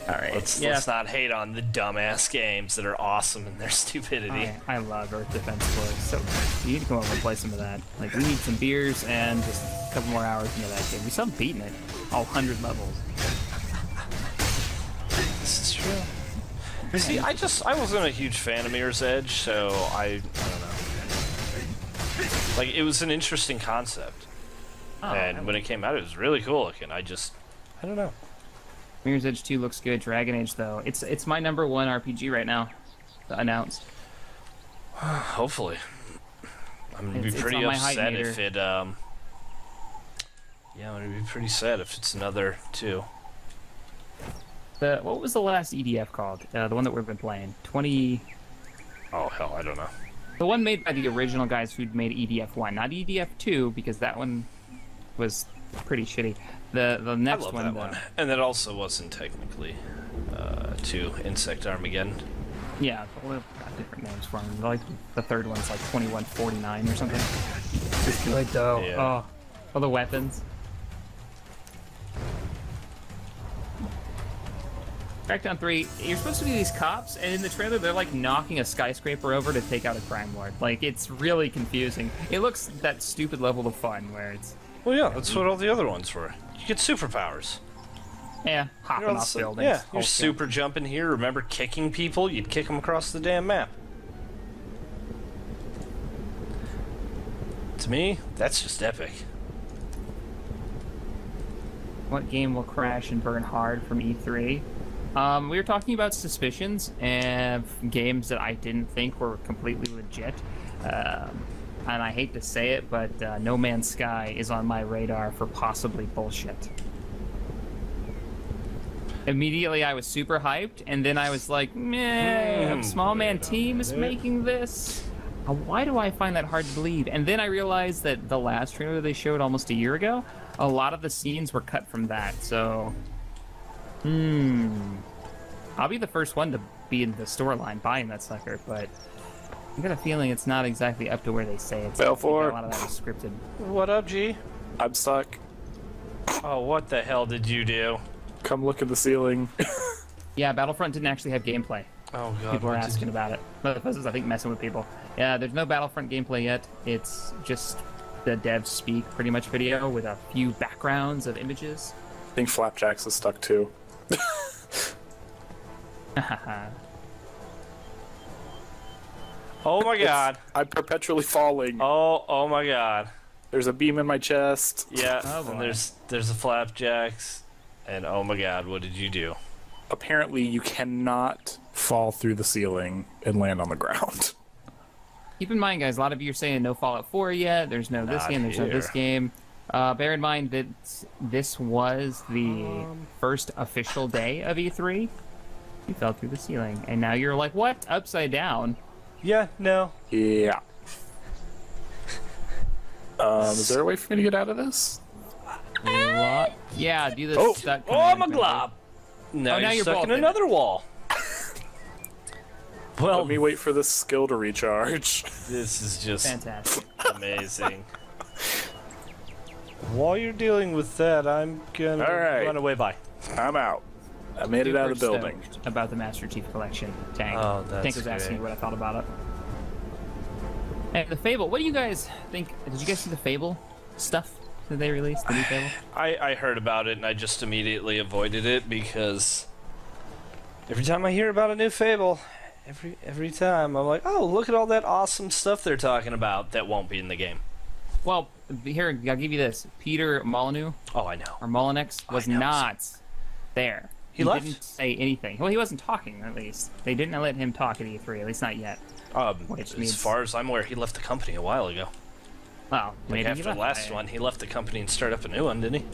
All right. Let's not hate on the dumbass games that are awesome in their stupidity. I love Earth Defense Force. So you need to come over and play some of that. Like, we need some beers and just a couple more hours into that game. We still haven't beaten it. All 100 levels. This is true. See, I wasn't a huge fan of Mirror's Edge, so I don't know. Like, it was an interesting concept. And when it came out, it was really cool looking. I don't know. Mirror's Edge 2 looks good. Dragon Age, though, it's my #1 RPG right now. Announced. Hopefully. I'm gonna be pretty upset if it. Yeah, I'm gonna be pretty sad if it's another 2. What was the last EDF called? The one that we've been playing. 20. Oh hell, I don't know. The one made by the original guys who'd made EDF 1, not EDF 2, because that one was pretty shitty. The next one, that one, and that also wasn't technically 2 Insect Armageddon. Yeah, we've got different names for them. Like the third one's like 2149 or something. It's good though. Yeah. Oh, the weapons. Crackdown 3, you're supposed to be these cops, and in the trailer they're like knocking a skyscraper over to take out a crime lord. Like, it's really confusing. It looks that stupid level of fun where it's... Well, yeah, that's what all the other ones were. You get superpowers. Yeah, hopping off buildings. Yeah, you're super jumping here. Remember kicking people? You'd kick them across the damn map. To me, that's just epic. What game will crash and burn hard from E3? We were talking about suspicions and games that I didn't think were completely legit. And I hate to say it, but No Man's Sky is on my radar for possibly bullshit. Immediately I was super hyped, and then I was like, meh, Small Man Team is making this? Why do I find that hard to believe? And then I realized that the last trailer they showed almost a year ago, a lot of the scenes were cut from that, so... I'll be the first one to be in the storyline buying that sucker, but I got a feeling it's not exactly up to where they say it's. Valefor. A lot of that is scripted. What up, G? I'm stuck. Oh, what the hell did you do? Come look at the ceiling. Yeah, Battlefront didn't actually have gameplay. Oh god. People are asking about it. But this is, I think, messing with people. Yeah, there's no Battlefront gameplay yet. It's just the devs speak pretty much video with a few backgrounds of images. I think Flapjacks is stuck too. Oh my god. I'm perpetually falling. Oh my god. There's a beam in my chest. Yeah, Oh, and there's a Flapjacks. And oh my god, what did you do? Apparently you cannot fall through the ceiling and land on the ground. Keep in mind, guys, a lot of you are saying no Fallout 4 yet. There's no this Not game, there's no this here. game. Bear in mind that this was the first official day of E3. You fell through the ceiling, and now you're like, what? Upside down? Yeah, no. Yeah. Is there a way for me to get out of this? Yeah, do this. Oh. Stuck Oh, I'm a command. glob. Now, now you're you're stuck both in in it. another wall. Well, Let me wait for this skill to recharge. this is just Fantastic. amazing. While you're dealing with that, I'm gonna Alright. run away by. I'm out. I made it out of the Super building. stoked about the Master Chief Collection. Tank. Oh, that's Tank was asking great. me what I thought about it. Hey, the Fable. What do you guys think? Did you guys see the Fable stuff that they released? The new Fable? I heard about it and I just immediately avoided it because every time I hear about a new Fable, every time I'm like, oh, look at all that awesome stuff they're talking about that won't be in the game. Well, here, I'll give you this. Peter Molyneux, Oh, I know. or Molyneux, was I know. not there. He left? Didn't say anything. Well, he wasn't talking, at least. They didn't let him talk at E3, at least not yet. Which As means- far as I'm aware, he left the company a while ago. Well, Like maybe he after the left. last one, he left the company and started up a new one, didn't he?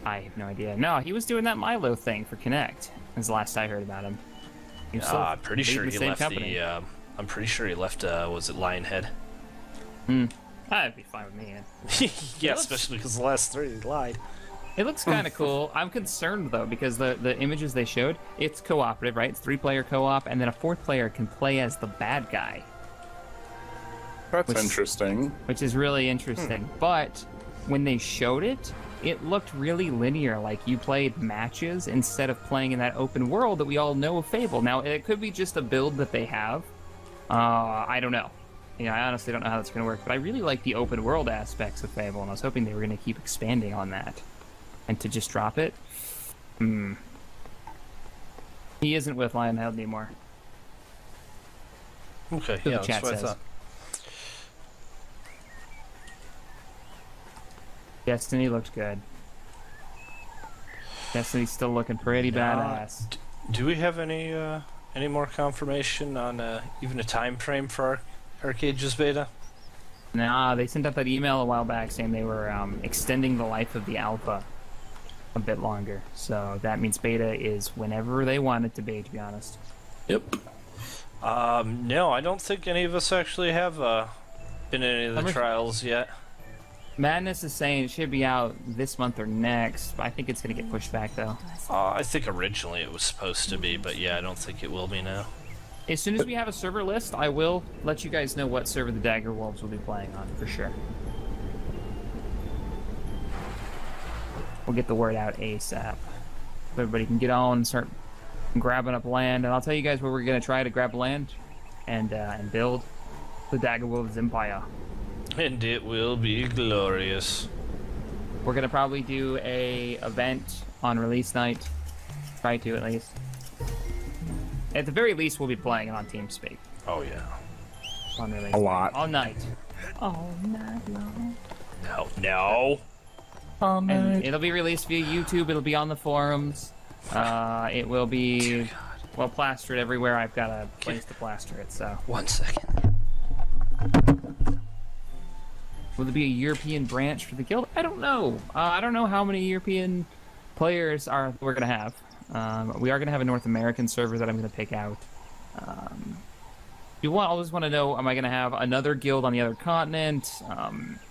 I have no idea. No, he was doing that Milo thing for Kinect. That's the last I heard about him. He was still I'm pretty sure leading he the same left company. the. I'm pretty sure he left. Was it Lionhead? That'd be fine with me. Yeah, looks- especially because the last 3 he lied. It looks kind of cool. I'm concerned though because the images they showed, it's cooperative, right? It's 3-player co-op, and then a 4th player can play as the bad guy, That's Which- interesting. which is really interesting. But when they showed it, it looked really linear, like you played matches instead of playing in that open world that we all know of Fable. Now, it could be just a build that they have. I don't know. I honestly don't know how that's going to work, but I really like the open world aspects of Fable, and I was hoping they were going to keep expanding on that. And to just drop it? He isn't with Lionhead anymore. Okay, So yeah, the chat that's what I says. thought. Destiny looked good. Destiny's still looking pretty badass. Do we have any more confirmation on even a time frame for Archeage's beta? Nah, they sent out that email a while back saying they were extending the life of the alpha a bit longer. So that means beta is whenever they want it to be honest. Yep. No, I don't think any of us actually have been in any of the trials yet. Madness is saying it should be out this month or next, but I think it's going to get pushed back, though. I think originally it was supposed to be, but yeah, I don't think it will be now. As soon as we have a server list, I will let you guys know what server the Dagger Wolves will be playing on, for sure. We'll get the word out ASAP. Everybody can get on and start grabbing up land, and I'll tell you guys where we're going to try to grab land and build the Dagger Wolves Empire. And it will be glorious. We're gonna probably do a event on release night. Try to, at least. At the very least, we'll be playing it on TeamSpeak. Oh yeah. On release. A lot. All night. All night long. No. And it'll be released via YouTube. It'll be on the forums. It will be well plastered everywhere. I've got a place to plaster it. So. 1 second. Will there be a European branch for the guild? I don't know. I don't know how many European players we're going to have. We are going to have a North American server that I'm going to pick out. I always want to know, am I going to have another guild on the other continent?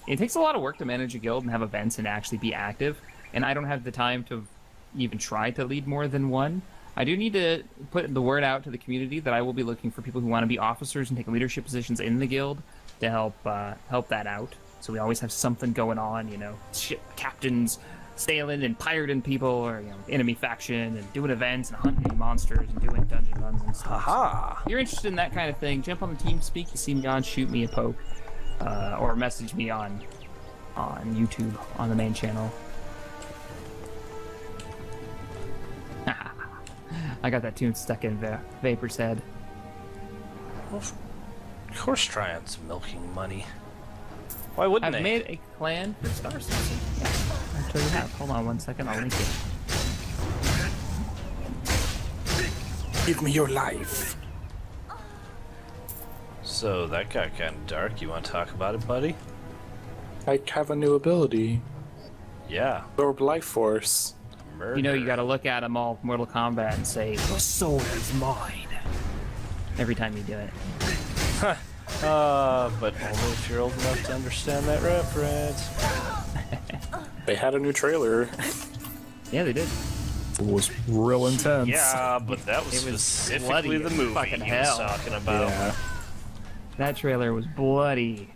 It takes a lot of work to manage a guild and have events and actually be active. And I don't have the time to even try to lead more than one. I do need to put the word out to the community that I will be looking for people who want to be officers and take leadership positions in the guild to help that out. So we always have something going on, ship captains sailing and pirating people, or enemy faction, and doing events and hunting monsters and doing dungeon runs and stuff. Aha! If you're interested in that kind of thing, jump on the TeamSpeak. You see me on, shoot me a poke, or message me on YouTube on the main channel. I got that tune stuck in Vapor's head. Well, of course, Triumph's milking money. Why wouldn't I've they? made a clan for Star Citizen. Yeah, actually we have. Hold on 1 second, I'll link it. Give me your life. So that got kind of dark. You want to talk about it, buddy? I have a new ability. Yeah. Absorb life force. Murder. You gotta look at them all Mortal Kombat and say, "The soul is mine." Every time you do it. But only if you're old enough to understand that reference. They had a new trailer. Yeah, they did. It was real intense. Yeah, but that was It was specifically bloody the as movie fucking he was hell. talking about. Yeah. That trailer was bloody,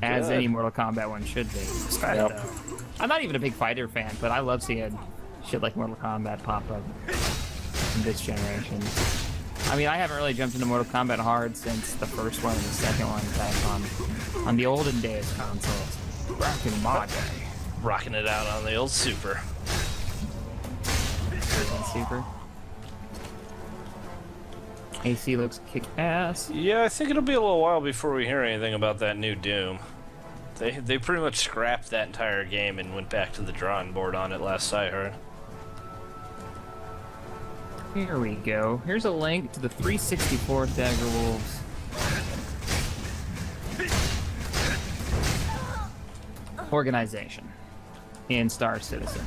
as Good. any Mortal Kombat one should be. Yep. I'm not even a big fighter fan, but I love seeing shit like Mortal Kombat pop up in this generation. I mean, I haven't really jumped into Mortal Kombat hard since the first one and the second one back on the olden days consoles. Back in my day. Rocking it out on the old Super. Super. AC looks kick ass. Yeah, I think it'll be a little while before we hear anything about that new Doom. They pretty much scrapped that entire game and went back to the drawing board on it last I heard. Here we go. Here's a link to the 364 Dagger Wolves. Organization in Star Citizen.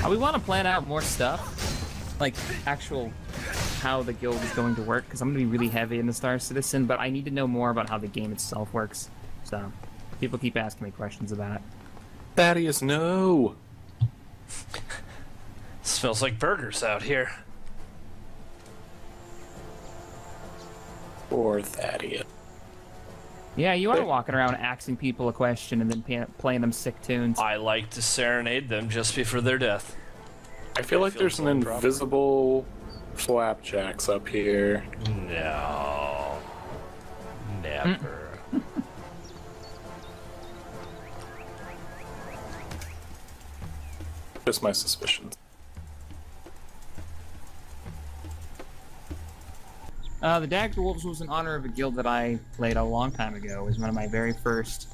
We want to plan out more stuff, like actual how the guild is going to work, because I'm going to be really heavy in the Star Citizen, but I need to know more about how the game itself works. So, people keep asking me questions about it. Thaddeus, no! Smells like burgers out here. Poor Thaddeus. Yeah, you are walking around asking people a question and then playing them sick tunes. I like to serenade them just before their death. I feel like there's an invisible flapjacks up here. No. Never. Just my suspicions. The Dagger Wolves was in honor of a guild that I played a long time ago. It was one of my very first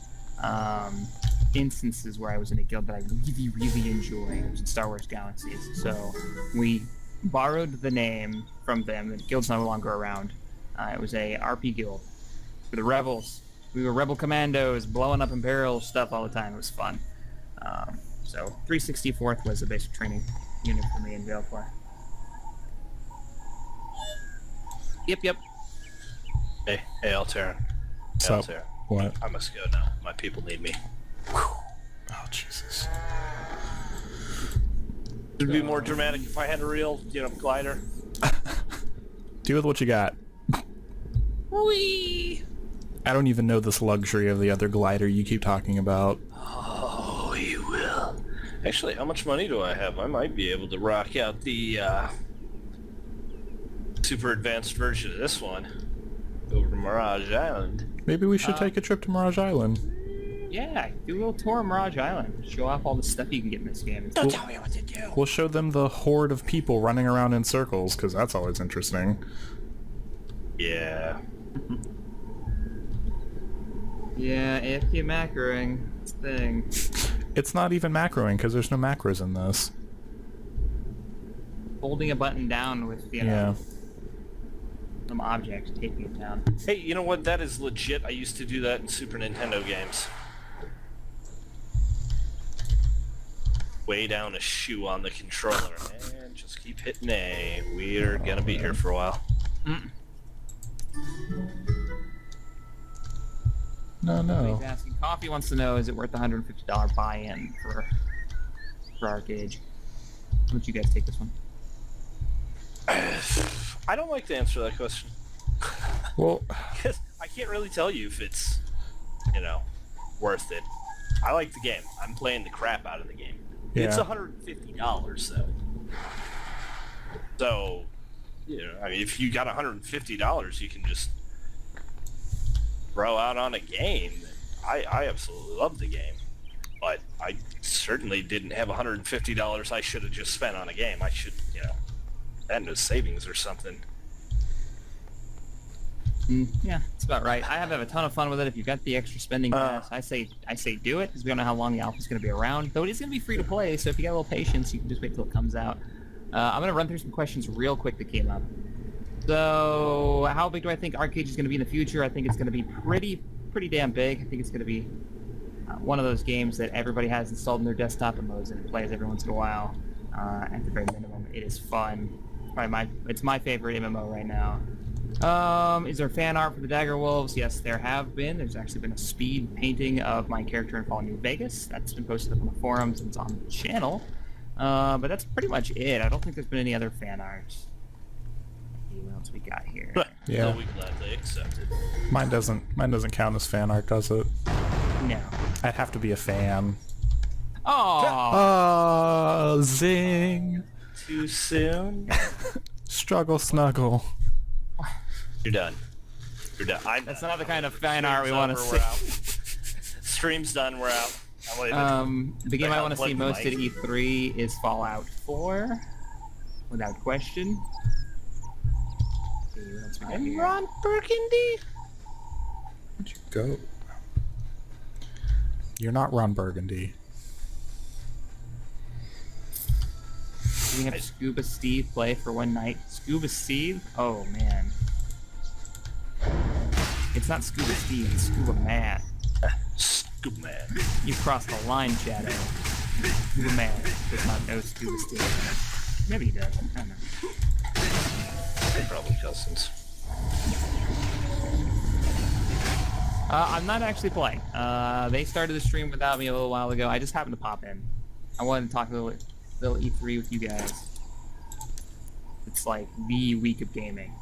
instances where I was in a guild that I really, really enjoyed. It was in Star Wars Galaxies. So we borrowed the name from them. The guild's no longer around. It was a RP guild for the rebels. We were rebel commandos, blowing up Imperial stuff all the time. It was fun. So 364th was the basic training unit for me in Valefor. Yep. Hey, Alteran. What's up? Alteran. What? I must go now. My people need me. Oh, Jesus. It'd be more dramatic if I had a real, glider. Deal with what you got. Whee! I don't even know this luxury of the other glider you keep talking about. Oh, you will. Actually, how much money do I have? I might be able to rock out the super advanced version of this one over to Mirage Island. Maybe we should take a trip to Mirage Island. Yeah, do a little tour of Mirage Island. Show off all the stuff you can get in this game. Don't tell me what to do. We'll show them the horde of people running around in circles, because that's always interesting. Yeah. Yeah, AFK macroing. It's a thing. It's not even macroing, because there's no macros in this. Holding a button down with, Yeah. some object, taking it down. Hey, you know what? That is legit. I used to do that in Super Nintendo games. Way down a shoe on the controller. And just keep hitting A. We're gonna be here for a while. No. He's asking, Coffee wants to know, is it worth the $150 buy-in for Archeage? Why don't you guys take this one? I don't like to answer that question. Well, Because I can't really tell you if it's, worth it. I like the game. I'm playing the crap out of the game. yeah. It's $150 though. So, if you got $150, you can just throw out on a game. I absolutely love the game, but I certainly didn't have $150 I should have just spent on a game. I should, that into savings or something. Yeah, that's about right. I have a ton of fun with it. If you've got the extra spending pass, I say do it, because we don't know how long the alpha's going to be around. Though it is going to be free to play, so if you got a little patience, you can just wait till it comes out. I'm going to run through some questions real quick that came up. So, how big do I think Archeage is going to be in the future? I think it's going to be pretty damn big. I think it's going to be one of those games that everybody has installed in their desktop and loads in and plays every once in a while. At the very minimum, it is fun. It's my favorite MMO right now. Is there fan art for the Dagger Wolves? Yes, there have been. There's actually been a speed painting of my character in Fallout New Vegas. That's been posted up on the forums and it's on the channel. But that's pretty much it. I don't think there's been any other fan art. What else we got here? Yeah. Well, we gladly accept it. Mine doesn't count as fan art, does it? No. I'd have to be a fan. Oh, Zing! Too soon? Struggle snuggle. You're done. You're done. that's not the kind of fan art we want to We're out. see. Stream's done. We're out. I'm leaving. The game I want to see Like most Mike. at E3 is Fallout 4, without question. Let's see, what else we got I'm here? Ron Burgundy. Where'd you go? You're not Ron Burgundy. Do we have Scuba Steve play for one night? Scuba Steve? Oh man. It's not Scuba Steve, it's Scuba Man. Scoop man. You crossed the line, Shadow. Scuba Man does not know Scuba Steve. Maybe he does, I don't know. They're probably cousins. I'm not actually playing. They started the stream without me a little while ago. I just happened to pop in. I wanted to talk a little E3 with you guys. It's like the week of gaming.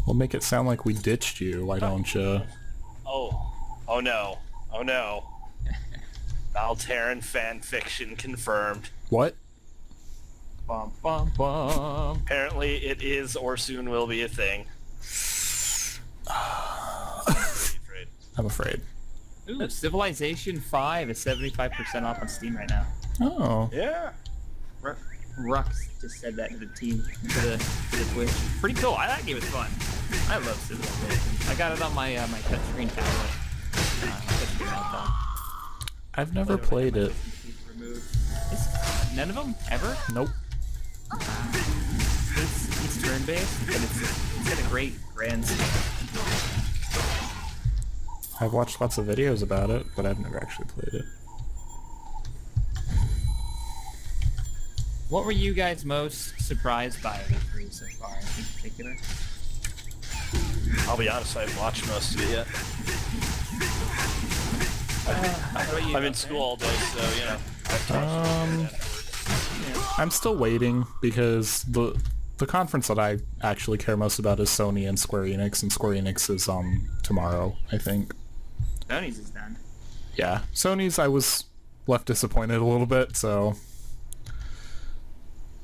We'll make it sound like we ditched you, why don't you? Oh no. Oh no. Alteran fan fiction confirmed. What? Bum, bum, bum. Apparently it is or soon will be a thing. I'm afraid. Ooh, Civilization 5 is 75% off on Steam right now. Oh. Yeah. Rux just said that to the team, to the Twitch. Pretty cool. That game is fun. I love Civilization. I got it on my my touchscreen tablet. Touchscreen iPhone. I've never played it. None of them ever. Nope. It's turn-based, but it's got a great grand scheme. I've watched lots of videos about it, but I've never actually played it. What were you guys most surprised by at E3 so far, in particular? I'll be honest, I haven't watched most of it yet. I'm in school all day, so, you know. I'm still waiting because the conference that I actually care most about is Sony and Square Enix, and Square Enix is tomorrow, I think. Sony's is done. Yeah, Sony's I was left disappointed a little bit, so...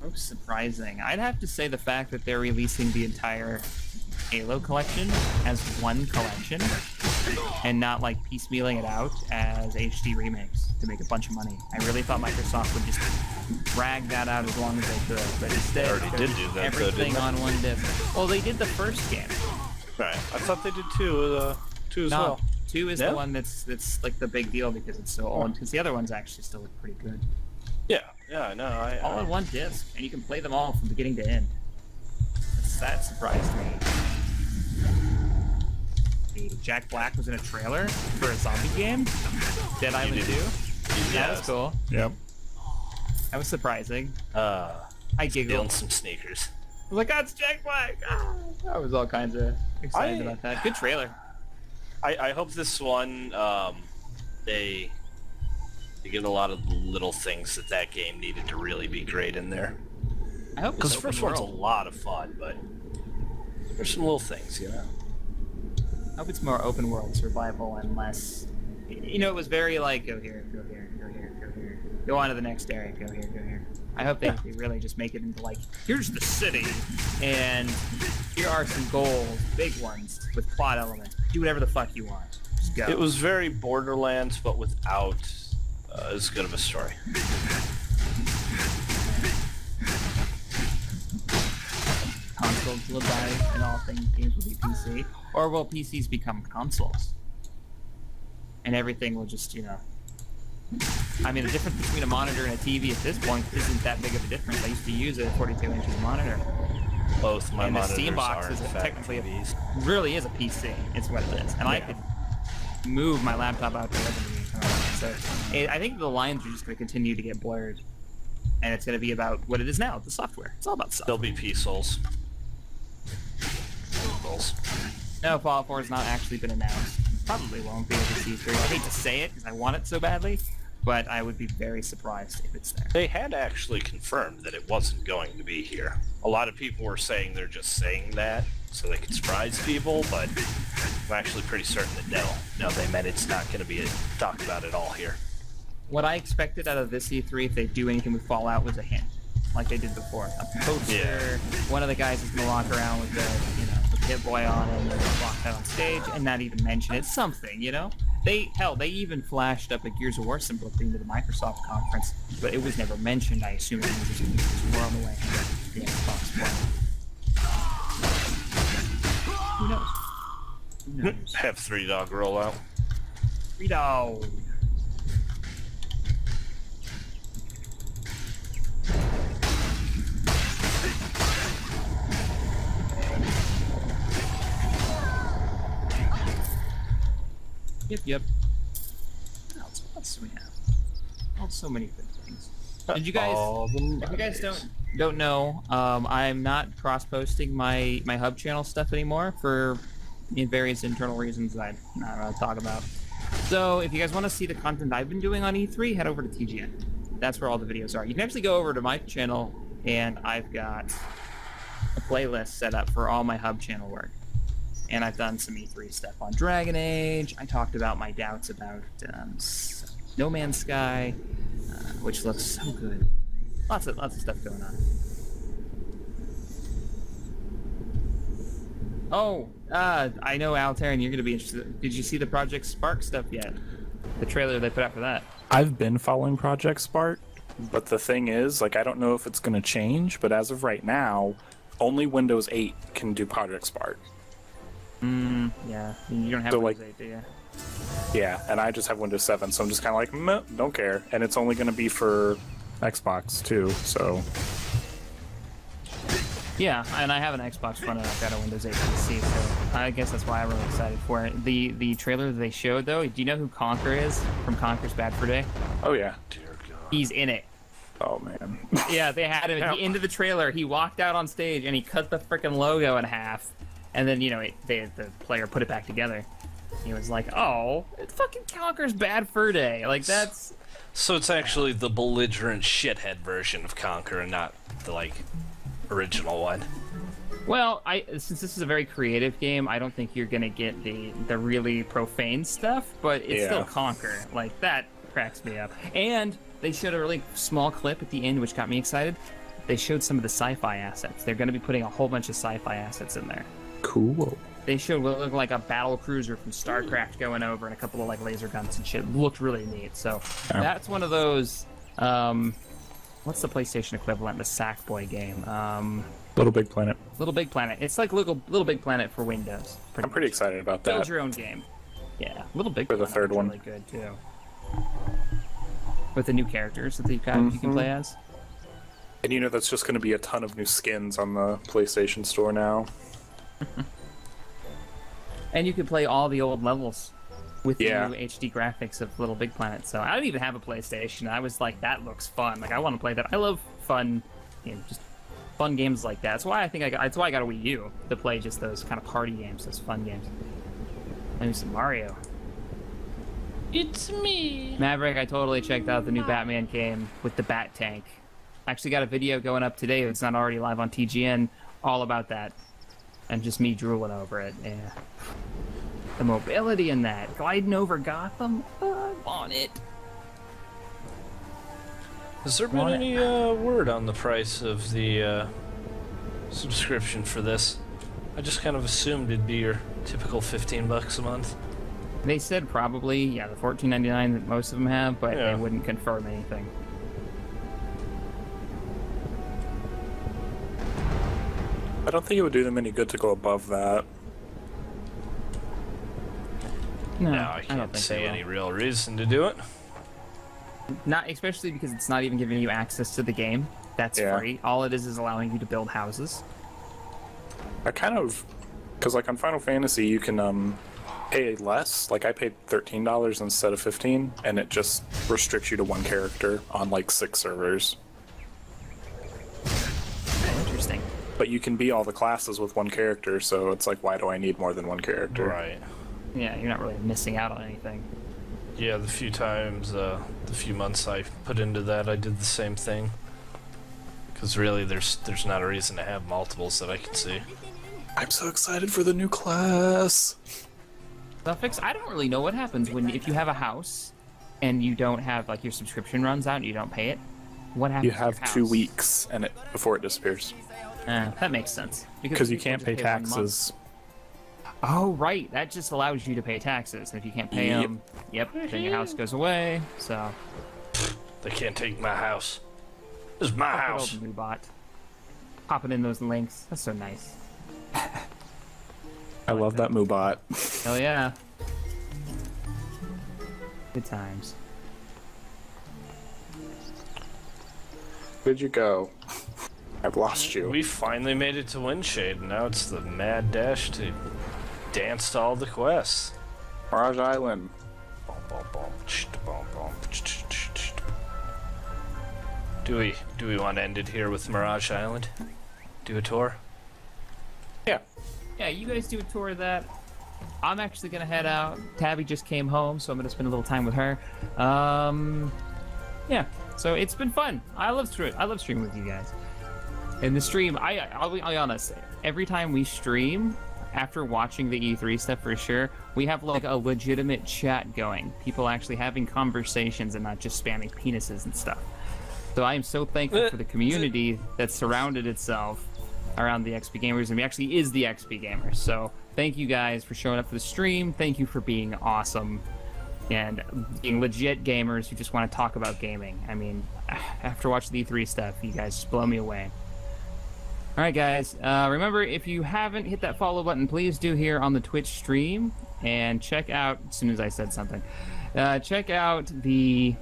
Most surprising. I'd have to say the fact that they're releasing the entire Halo collection as one collection and not like piecemealing it out as HD remakes to make a bunch of money. I really thought Microsoft would just drag that out as long as they could, but instead They already did do that, everything though, on one disc. Well, they did the first game. Right. I thought they did two as No, well. 2 is No? the one that's like the big deal because it's so old. Because the other ones actually still look pretty good. Yeah, no, All in one disc, and you can play them all from beginning to end. That surprised me. Jack Black was in a trailer for a zombie game, Dead Island 2. That was cool. Yep. That was surprising. I giggled. stealing some sneakers. I was like, "Oh, it's Jack Black!" Ah, I was all kinds of excited about that. Good trailer. I hope this one, they get a lot of the little things that game needed to really be great in there. I hope Because it's the first one's a lot of fun, but there's some little things, you know? I hope it's more open world survival and less... You know, it was very like, go here, go here, go here, go here. Go on to the next area, go here, go here. I hope they really just make it into like, here's the city, and here are some goals, big ones, with plot elements. Do whatever the fuck you want. Just go. It was very Borderlands, but without as good of a story. Consoles will die, and all things games will be PC. Or will PCs become consoles? And everything will just, you know... I mean, the difference between a monitor and a TV at this point isn't that big of a difference. I used to use a 42-inch monitor. Both my and the monitors Steam box are is in fact technically TVs. really is a PC. It's what it is, and I could move my laptop out to the living room. So I think the lines are just going to continue to get blurred, and it's going to be about what it is now, the software. It's all about software. There'll be P-Souls. No, Fallout 4 has not actually been announced. Probably won't be at the C3. I hate to say it because I want it so badly, but I would be very surprised if it's there. They had actually confirmed that it wasn't going to be here. A lot of people were saying they're just saying that so they could surprise people, but I'm actually pretty certain that no, they meant it's not going to be talked about at all here. What I expected out of this E3, if they do anything with Fallout, was a hint, like they did before. A poster, one of the guys is going to walk around with the Hit Boy on and walk out on stage and not even mention it. Something, you know? They even flashed up a Gears of War symbol thing to the Microsoft conference, but it was never mentioned. I assume it was just more on the way. The Xbox One. Who knows? Who knows? Have 3-Dog roll out. 3-Dog. Yep. What else do we have? Oh, so many good things. Did you guys? If you guys don't know, I'm not cross-posting my hub channel stuff anymore for various internal reasons that I'm not allowed to talk about. So if you guys want to see the content I've been doing on E3, head over to TGN. That's where all the videos are. You can actually go over to my channel, and I've got a playlist set up for all my hub channel work. and I've done some E3 stuff on Dragon Age. I talked about my doubts about No Man's Sky, which looks so good. Lots of stuff going on. Oh, I know, Alteran, you're going to be interested. Did you see the Project Spark stuff yet? The trailer they put out for that. I've been following Project Spark, but the thing is, like, I don't know if it's going to change, but as of right now, only Windows 8 can do Project Spark. Yeah. You don't have So, Windows like, 8, do you? Yeah, and I just have Windows 7, so I'm just kind of like, meh, don't care. And it's only going to be for Xbox, too, so... Yeah, and I have an Xbox One and I've got a Windows 8 PC, so I guess that's why I'm really excited for it. The trailer that they showed, though, do you know who Conker is from Conker's Bad Fur Day? Oh, yeah. Dear God. He's in it. Oh, man. Yeah, they had him at the end of the trailer. He walked out on stage and he cut the freaking logo in half, and then, you know, the player put it back together. He was like, oh, it's fucking Conker's Bad Fur Day. Like, that's... So it's actually the belligerent shithead version of Conker and not the, like, original one. Well, since this is a very creative game, I don't think you're gonna get the really profane stuff, but it's still Conker. Like, that cracks me up. And they showed a really small clip at the end, which got me excited. They showed some of the sci-fi assets. They're gonna be putting a whole bunch of sci-fi assets in there. Cool. They showed what looked like a battle cruiser from StarCraft going over and a couple of like laser guns and shit. It looked really neat. So that's one of those. What's the PlayStation equivalent? The Sackboy game. Little Big Planet. Little Big Planet. It's like Little Big Planet for Windows. I'm pretty excited about that. Build your own game. Yeah, Little Big For the Planet third one. really good too. With the new characters that you can play as. And you know that's just going to be a ton of new skins on the PlayStation Store now. And you can play all the old levels with the Yeah. new HD graphics of Little Big Planet. So I don't even have a PlayStation. I was like, that looks fun. Like, I want to play that. I love fun, just fun games like that. That's why I think that's why I got a Wii U, to play just those kind of party games, those fun games. Maybe some Mario. It's me. Maverick, I totally checked out the new Batman game with the Bat Tank. I actually got a video going up today. It's not already live on TGN, all about that. And just me drooling over it. Yeah. The mobility in that. Gliding over Gotham. I want it. Has there been any word on the price of the subscription for this? I just kind of assumed it'd be your typical $15 a month. They said probably, the $14.99 that most of them have, but they wouldn't confirm anything. I don't think it would do them any good to go above that. No, I don't can't think see they will. any real reason to do it. Not especially because it's not even giving you access to the game. That's free. All it is allowing you to build houses. I kind of, because like on Final Fantasy, you can pay less. Like I paid $13 instead of $15, and it just restricts you to one character on like 6 servers. Interesting. But you can be all the classes with one character, so it's like, why do I need more than one character? Right. Yeah, you're not really missing out on anything. Yeah, the few times, the few months I put into that, I did the same thing. Because really, there's not a reason to have multiples that I can see. I'm so excited for the new class. Suffix, I don't really know what happens if you have a house and you don't have, like, your subscription runs out and you don't pay it. What happens You to your have house? 2 weeks and before it disappears. That makes sense. Because you people can't just pay 1 month. taxes. Oh, right. That just allows you to pay taxes. And if you can't pay them, then your house goes away. So. They can't take my house. This is my house. New bot. Popping in those links. That's so nice. I love that Moobot. Hell yeah. Good times. Where'd you go? I've lost you. We finally made it to Windshade, and now it's the mad dash to dance to all the quests. Mirage Island. Do we want to end it here with Mirage Island? Do a tour? Yeah. Yeah, you guys do a tour of that. I'm actually gonna head out. Tabby just came home, so I'm gonna spend a little time with her. Yeah. So it's been fun. I love streaming with you guys. In the stream, I'll be honest. Every time we stream, after watching the E3 stuff for sure, we have like a legitimate chat going. People actually having conversations and not just spamming penises and stuff. So I am so thankful for the community that surrounded itself around the XPGamers, and actually is the XPGamers. So thank you guys for showing up for the stream. Thank you for being awesome and being legit gamers who just want to talk about gaming. I mean, after watching the E3 stuff, you guys just blow me away. All right, guys. Remember, if you haven't hit that follow button, please do here on the Twitch stream, and check out, as soon as I said something, check out the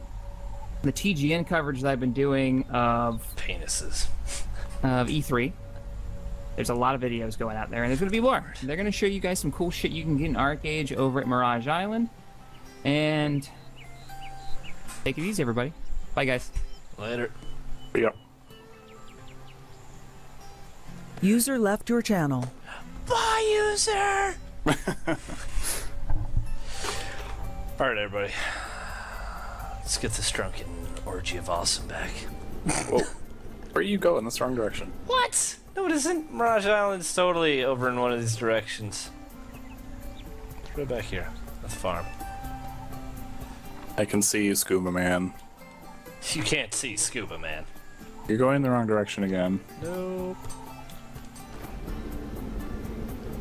TGN coverage that I've been doing of penises of E3. There's a lot of videos going out there, and there's going to be more. They're going to show you guys some cool shit you can get in Archeage over at Mirage Island. And take it easy, everybody. Bye, guys. Later. Yeah. User left your channel. Bye, user! Alright, everybody. Let's get this drunken orgy of awesome back. Whoa. Where you go in the wrong direction? What? No, it isn't. Mirage Island's totally over in one of these directions. Let's go back here. At the farm. I can see you, Scuba Man. You can't see Scuba Man. You're going the wrong direction again. Nope.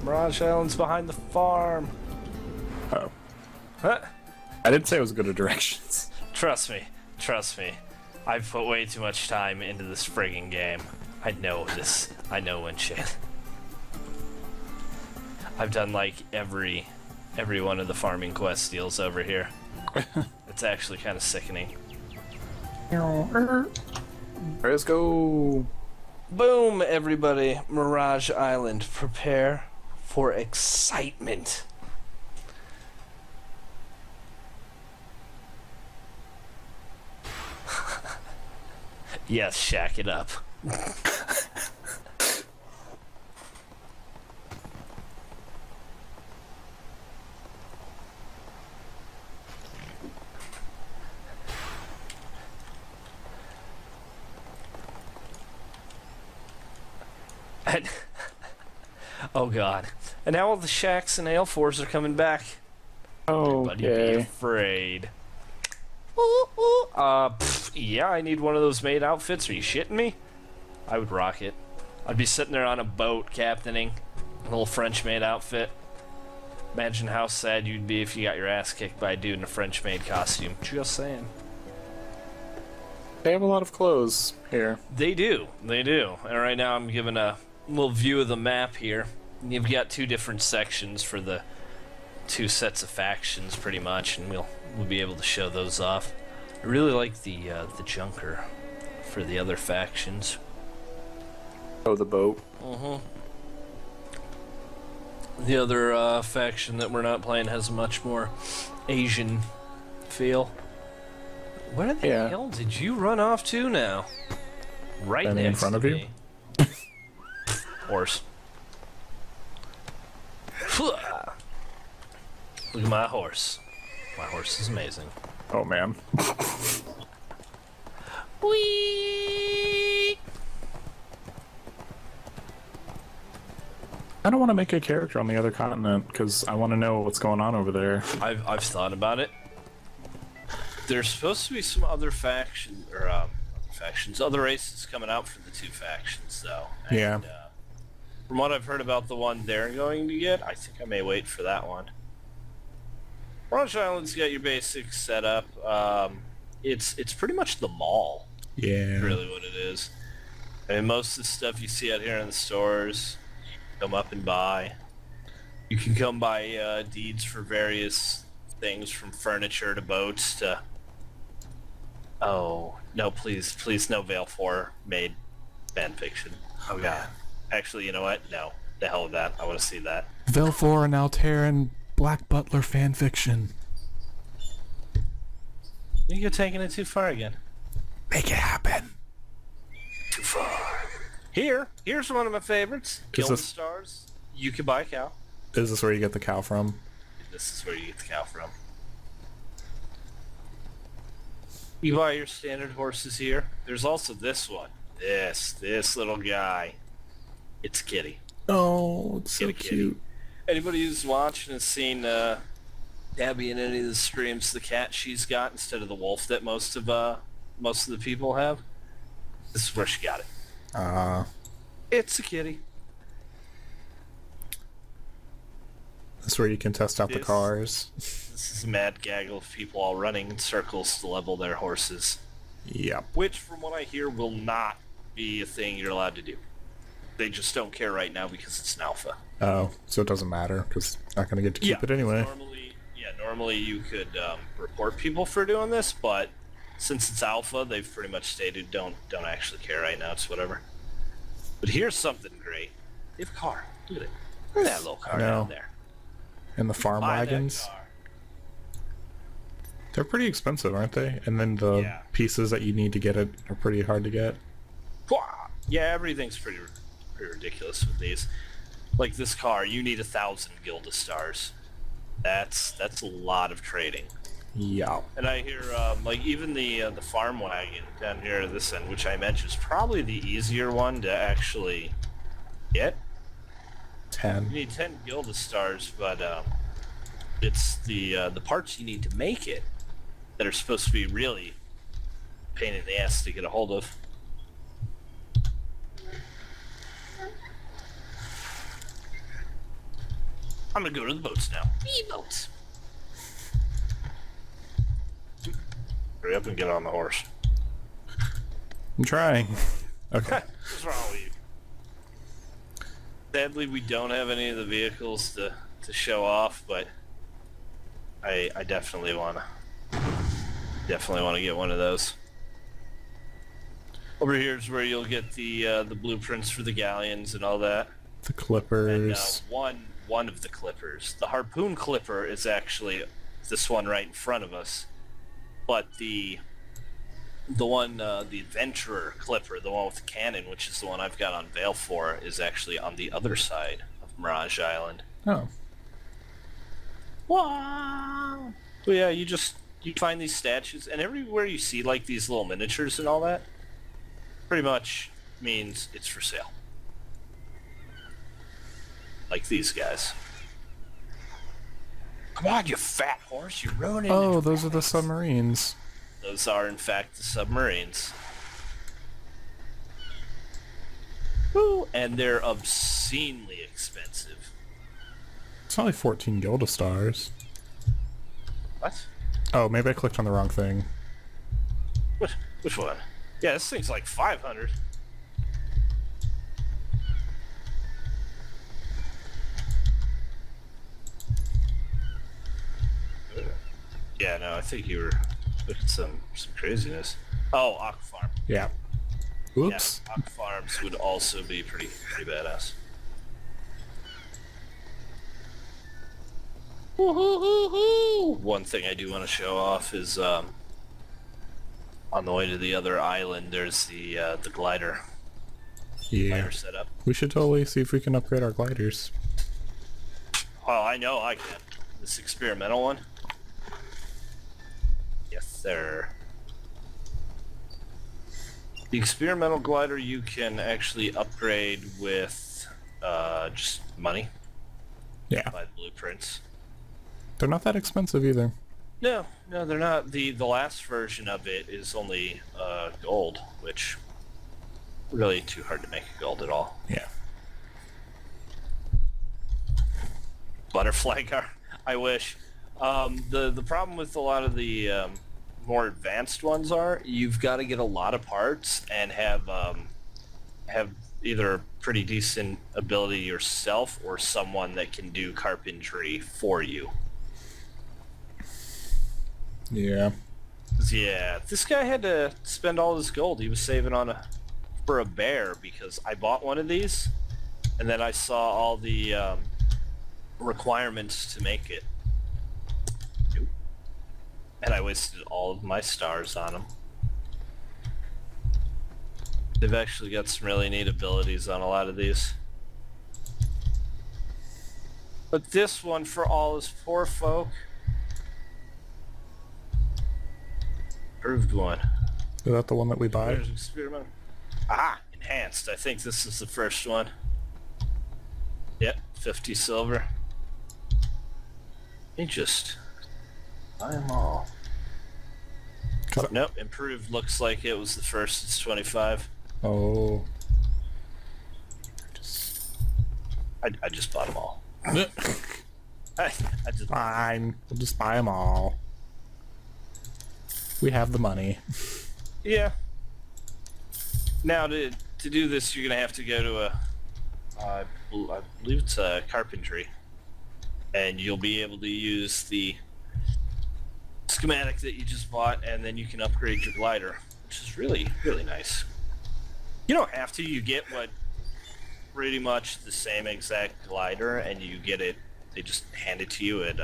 Mirage Island's behind the farm. Oh. Huh? I didn't say it was good at directions. Trust me. Trust me. I've put way too much time into this friggin' game. I know this. I know when shit. I've done like every one of the farming quest deals over here. It's actually kind of sickening. Let's go. Boom, everybody. Mirage Island. Prepare for excitement. Yes, shack it up. And, oh god. And now all the shacks and AL4s are coming back. Oh, Everybody be afraid. Ooh, ooh. Yeah, I need one of those maid outfits. Are you shitting me? I would rock it. I'd be sitting there on a boat captaining a little French maid outfit. Imagine how sad you'd be if you got your ass kicked by a dude in a French maid costume. Just saying. They have a lot of clothes here. They do. They do. And right now I'm giving a little view of the map here. You've got two different sections for the two sets of factions, pretty much, and we'll be able to show those off. I really like the junker for the other factions. Oh, the boat. The other faction that we're not playing has a much more Asian feel. Where the hell did you run off to now? Right Standing next in front to of me. you? Horse. Look at my horse. My horse is amazing. Oh, man. Whee! I don't want to make a character on the other continent, because I want to know what's going on over there. I've thought about it. There's supposed to be some other other races coming out for the two factions, though. And, Yeah. From what I've heard about the one they're going to get, I think I may wait for that one. Mirage Island's got your basic setup. It's pretty much the mall. Yeah. Really what it is. I mean, most of the stuff you see out here in the stores, come up and buy. You can come buy deeds for various things, from furniture to boats to... Oh, no, please no Valefor made fanfiction. Oh god. Actually, you know what? No. The hell with that. I want to see that. Valefor and Alteran Black Butler fanfiction. You're taking it too far again. Make it happen. Too far. Here's one of my favorites. Guild Stars. You can buy a cow. Is this where you get the cow from? This is where you get the cow from. You buy your standard horses here. There's also this one. This little guy. It's Kitty. Oh, it's so Kitty. cute. Anybody who's watched and has seen Gabby in any of the streams, the cat she's got instead of the wolf that most of the people have, this is where she got it. It's a kitty. That's where you can test out the cars. This is a mad gaggle of people all running in circles to level their horses. Yep. Which, from what I hear, will not be a thing you're allowed to do. They just don't care right now because it's an alpha. Oh, so it doesn't matter because not going to get to keep it anyway. Normally you could report people for doing this, but since it's alpha, they've pretty much stated don't actually care right now. It's whatever. But here's something great. They have a car. Look at it. Look at that little car down there. And the farm wagons. They're pretty expensive, aren't they? And then the pieces that you need to get it are pretty hard to get. Yeah, everything's pretty ridiculous with these. Like this car, you need 1,000 Gilda stars. That's a lot of trading. Yeah. And I hear like even the farm wagon down here at this end, which I mentioned is probably the easier one to actually get. 10. You need 10 Gilda stars, but it's the parts you need to make it that are supposed to be really a pain in the ass to get a hold of. I'm gonna go to the boats now. Bee boats. Hurry up and get on the horse. I'm trying. Okay. What's wrong with you? Sadly, we don't have any of the vehicles to show off, but I definitely wanna get one of those. Over here is where you'll get the blueprints for the galleons and all that. The clippers. And one of the clippers. The harpoon clipper is actually this one right in front of us, but the one, the adventurer clipper, the one with the cannon, which is the one I've got on Valefor, is actually on the other side of Mirage Island. Oh. Wow. So yeah, you find these statues, and everywhere you see like these little miniatures and all that, pretty much means it's for sale. Like these guys. Come on, you fat horse, you're ruining it. Oh, those are the submarines. Those are, in fact, the submarines. Woo! And they're obscenely expensive. It's only 14 Gilda stars. What? Oh, maybe I clicked on the wrong thing. Which one? Yeah, this thing's like 500. Yeah, no, I think you were looking at some craziness. Oh, Aqua Farm. Yeah. Oops. Yeah, Aqua Farms would also be pretty badass. Woo-hoo-hoo-hoo! One thing I do want to show off is on the way to the other island, there's the glider. Yeah. Glider setup. We should totally see if we can upgrade our gliders. Well, I know I can. This experimental one. Yes, sir. The experimental glider you can actually upgrade with just money. Yeah. Buy the blueprints. They're not that expensive either. No, they're not. The last version of it is only gold, which really too hard to make a gold at all. Yeah. Butterfly car. I wish. The problem with a lot of the more advanced ones are you've got to get a lot of parts and have either pretty decent ability yourself or someone that can do carpentry for you. Yeah. Yeah, this guy had to spend all his gold he was saving for a bear because I bought one of these and then I saw all the requirements to make it. And I wasted all of my stars on them. They've actually got some really neat abilities on a lot of these. But this one, for all his poor folk, improved one. Is that the one that we buy? There's experiment. Ah, enhanced. I think this is the first one. Yep, 50 silver. Let me just buy them all. Nope, improved looks like it was the first. It's 25. Oh. I just bought them all. I just Fine. We'll just buy them all. We have the money. Yeah. Now to do this, you're gonna have to go to I believe it's a carpentry, and you'll be able to use the schematic that you just bought, and then you can upgrade your glider, which is really nice. You don't have to. You get pretty much the same exact glider, and you get it. They just hand it to you at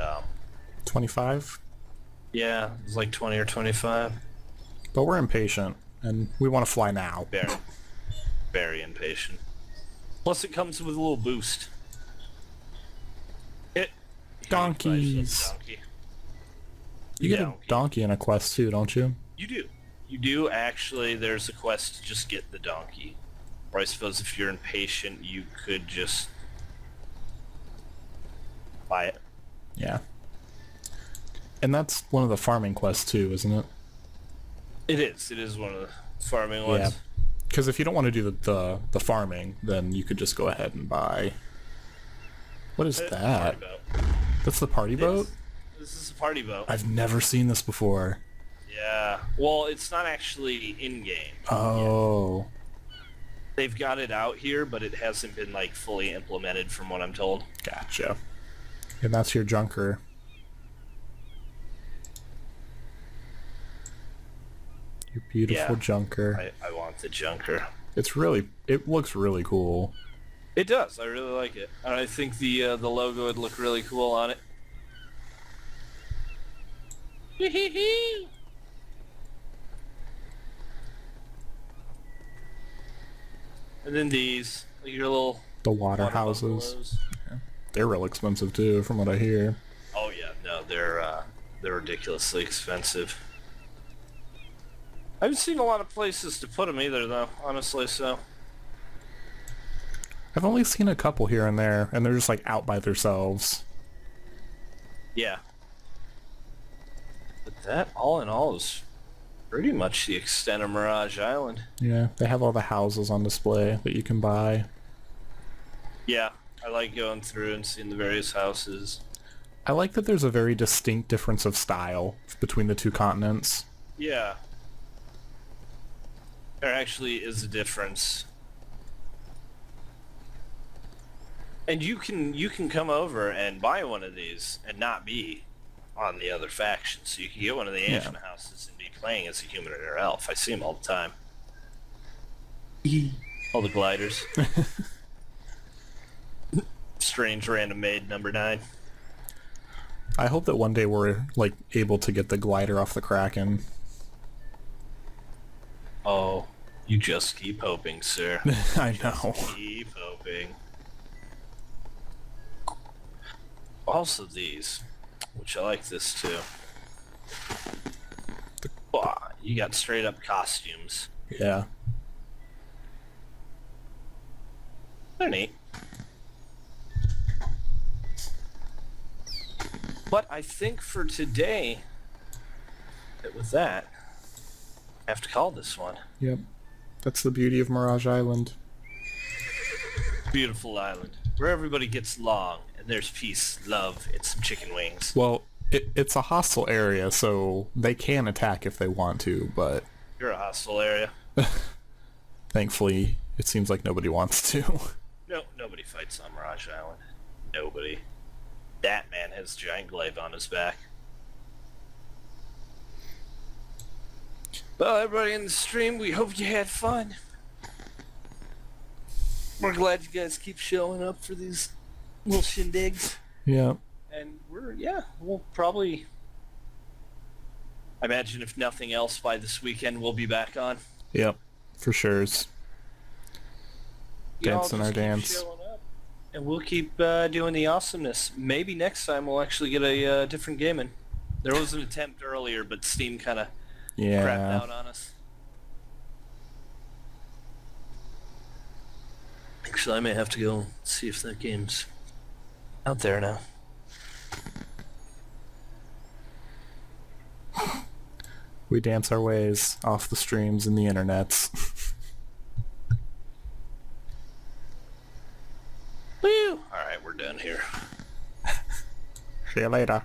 25? Yeah, it's like 20 or 25. But we're impatient, and we want to fly now. Very impatient. Plus, it comes with a little boost. Donkeys. Donkey. You get a donkey in a quest too, don't you? You do. You do, actually. There's a quest to just get the donkey. Or I suppose if you're impatient, you could just buy it. Yeah. And that's one of the farming quests too, isn't it? It is. It is one of the farming ones. Yeah. Because if you don't want to do the farming, then you could just go ahead and buy... What is that? That's the party boat? This is a party boat. I've never seen this before. Yeah. Well, it's not actually in-game. Oh. Yet. They've got it out here, but it hasn't been, like, fully implemented from what I'm told. Gotcha. And that's your junker. Your beautiful junker. I want the junker. It looks really cool. It does. I really like it. And I think the logo would look really cool on it. And then these, like your little... The water houses. Yeah. They're real expensive too, from what I hear. Oh yeah, no, they're ridiculously expensive. I haven't seen a lot of places to put them either, though, honestly, so... I've only seen a couple here and there, and they're just, like, out by themselves. Yeah. But that, all in all, is pretty much the extent of Mirage Island. Yeah, they have all the houses on display that you can buy. Yeah, I like going through and seeing the various houses. I like that there's a very distinct difference of style between the two continents. Yeah. There actually is a difference. And you can come over and buy one of these and not be on the other faction. So you can get one of the ancient houses and be playing as a human or elf. I see them all the time. All the gliders. Strange random maid number 9. I hope that one day we're like able to get the glider off the Kraken. Oh, you just keep hoping, sir. I know. Just keep hoping. Also these, which I like this too. Wow, you got straight up costumes. Yeah. They're neat. But I think for today, with that, I have to call this one. Yep. That's the beauty of Mirage Island. Beautiful island, where everybody gets along, and there's peace, love, and some chicken wings. Well, it's a hostile area, so they can attack if they want to, but... You're a hostile area. Thankfully, it seems like nobody wants to. No, nobody fights on Mirage Island. Nobody. That man has giant glaive on his back. Well, everybody in the stream, we hope you had fun. We're glad you guys keep showing up for these little shindigs. Yeah. And we'll probably... I imagine if nothing else by this weekend we'll be back on. Yep, for sure. Dancing our Keep dance. showing up, and we'll keep doing the awesomeness. Maybe next time we'll actually get a different game in. There was an attempt earlier, but Steam kind of crapped out on us. Actually, I may have to go see if that game's out there now. We dance our ways off the streams and the internets. Woo! Alright, we're done here. See you later.